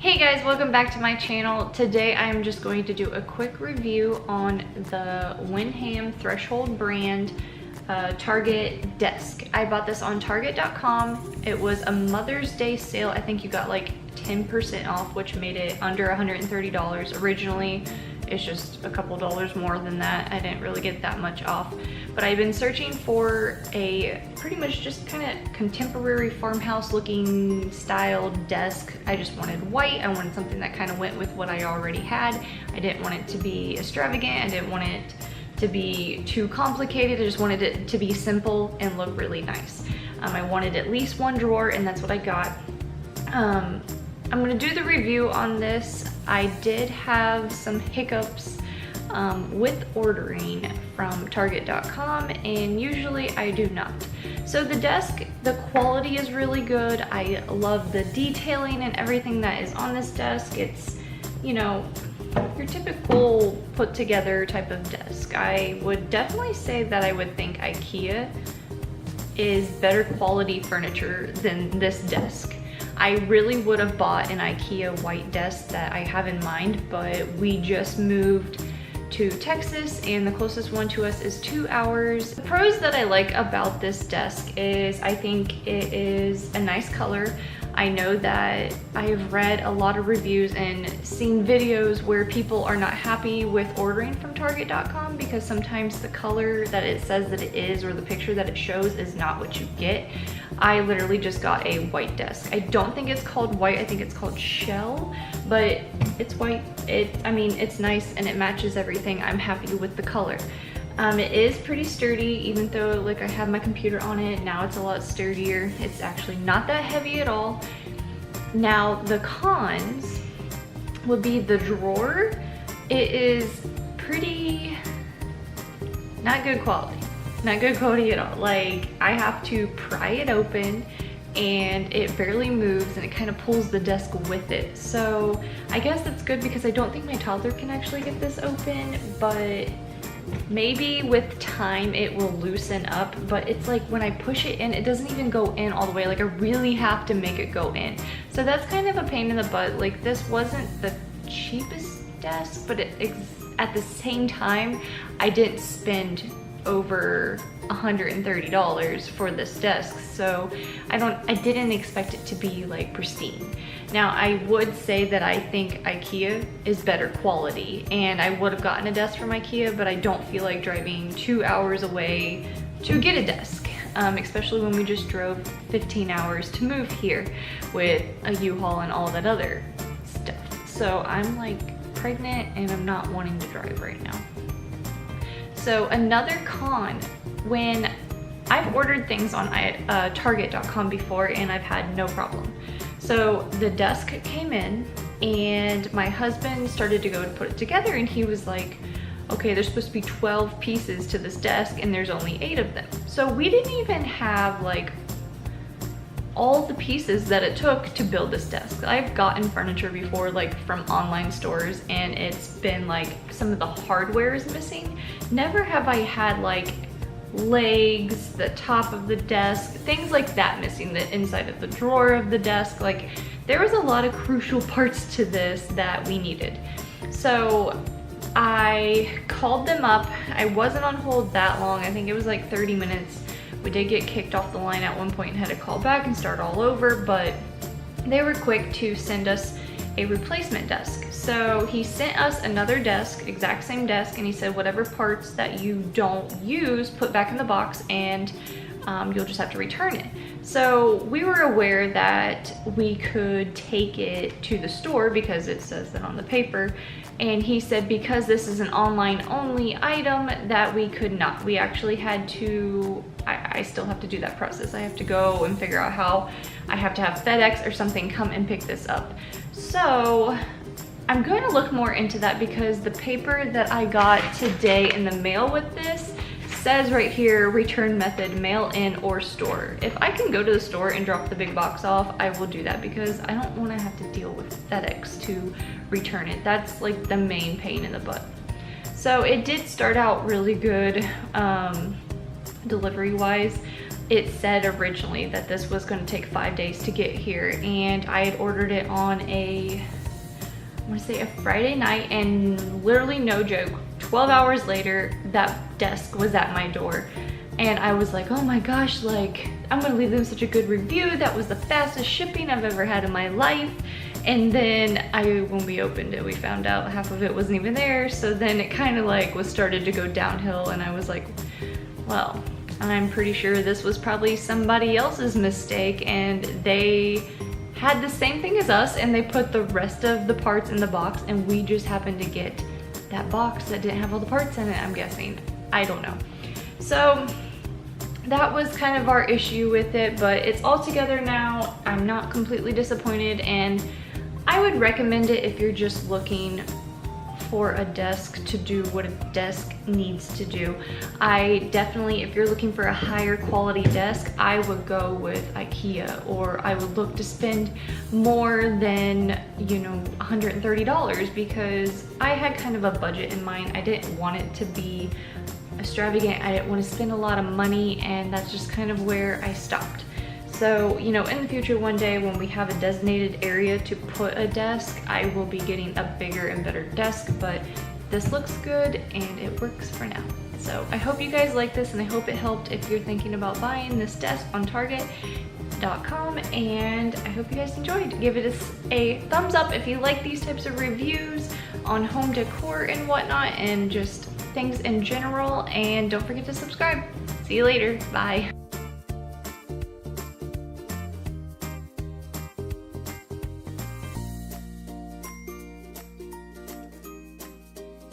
Hey guys, welcome back to my channel. Today I'm just going to do a quick review on the Windham Threshold brand Target desk. I bought this on Target.com. It was a Mother's Day sale. I think you got like 10% off, which made it under $130. Originally, it's just a couple dollars more than that. I didn't really get that much off. But I've been searching for a pretty much just kind of contemporary farmhouse looking style desk. I just wanted white. I wanted something that kind of went with what I already had. I didn't want it to be extravagant. I didn't want it to be too complicated. I just wanted it to be simple and look really nice. I wanted at least one drawer, and that's what I got. I'm gonna do the review on this. I did have some hiccups with ordering from Target.com, and usually I do not. So the desk, the quality is really good. I love the detailing and everything that is on this desk. It's, you know, your typical put together type of desk. I would definitely say that I would think IKEA is better quality furniture than this desk. I really would have bought an IKEA white desk that I have in mind, but we just moved to Texas and the closest one to us is 2 hours. The pros that I like about this desk is I think it is a nice color. I know that I have read a lot of reviews and seen videos where people are not happy with ordering from Target.com because sometimes the color that it says that it is or the picture that it shows is not what you get. I literally just got a white desk. I don't think it's called white, I think it's called shell, but it's white. I mean, it's nice and it matches everything. I'm happy with the color. It is pretty sturdy, even though like I have my computer on it. Now it's a lot sturdier. It's actually not that heavy at all. Now the cons would be the drawer. It is pretty, not good quality. Not good quality at all. Like, I have to pry it open and it barely moves and it kind of pulls the desk with it. So I guess that's good because I don't think my toddler can actually get this open, but maybe with time it will loosen up. But it's like when I push it in, it doesn't even go in all the way. Like, I really have to make it go in. So that's kind of a pain in the butt. Like, this wasn't the cheapest desk, but at the same time, I didn't spend over $130 for this desk, so I didn't expect it to be like pristine. Now I would say that I think IKEA is better quality, and I would have gotten a desk from IKEA, but I don't feel like driving 2 hours away to get a desk, especially when we just drove 15 hours to move here with a U-Haul and all that other stuff. So I'm like pregnant and I'm not wanting to drive right now. So another con, when I've ordered things on Target.com before and I've had no problem. So the desk came in and my husband started to go to put it together, and he was like, okay, there's supposed to be 12 pieces to this desk and there's only 8 of them. So we didn't even have like all the pieces that it took to build this desk. I've gotten furniture before, like from online stores, and it's been like some of the hardware is missing. Never have I had like legs, the top of the desk, things like that missing, the inside of the drawer of the desk. Like, there was a lot of crucial parts to this that we needed. So I called them up. I wasn't on hold that long. I think it was like 30 minutes. We did get kicked off the line at one point and had to call back and start all over, but they were quick to send us a replacement desk. So he sent us another desk, exact same desk, and he said whatever parts that you don't use, put back in the box, and you'll just have to return it. So we were aware that we could take it to the store because it says that on the paper, and he said because this is an online only item that we could not. We actually had to, I still have to do that process. I have to go and figure out how I have to have FedEx or something come and pick this up. So I'm going to look more into that because the paper that I got today in the mail with this says right here, return method, mail in or store. If I can go to the store and drop the big box off, I will do that because I don't want to have to deal with FedEx to return it. That's like the main pain in the butt. So it did start out really good delivery wise. it said originally that this was going to take 5 days to get here, and I had ordered it on I want to say a Friday night, and literally no joke, 12 hours later that desk was at my door. And I was like, oh my gosh, like I'm gonna leave them such a good review. That was the fastest shipping I've ever had in my life. And then when we opened it, we found out half of it wasn't even there. So then it kind of like started to go downhill, and I was like, well, I'm pretty sure this was probably somebody else's mistake, and they had the same thing as us, and they put the rest of the parts in the box, and we just happened to get that box that didn't have all the parts in it, I'm guessing. I don't know. So that was kind of our issue with it, but it's all together now. I'm not completely disappointed, and I would recommend it if you're just looking for a desk to do what a desk needs to do. I definitely, if you're looking for a higher quality desk, I would go with IKEA, or I would look to spend more than, you know, $130, because I had kind of a budget in mind. I didn't want it to be extravagant. I didn't want to spend a lot of money, and that's just kind of where I stopped. So, you know, in the future, one day when we have a designated area to put a desk, I will be getting a bigger and better desk, but this looks good and it works for now. So I hope you guys like this, and I hope it helped if you're thinking about buying this desk on Target.com, and I hope you guys enjoyed. Give it a thumbs up if you like these types of reviews on home decor and whatnot, and just things in general, and don't forget to subscribe. See you later. Bye.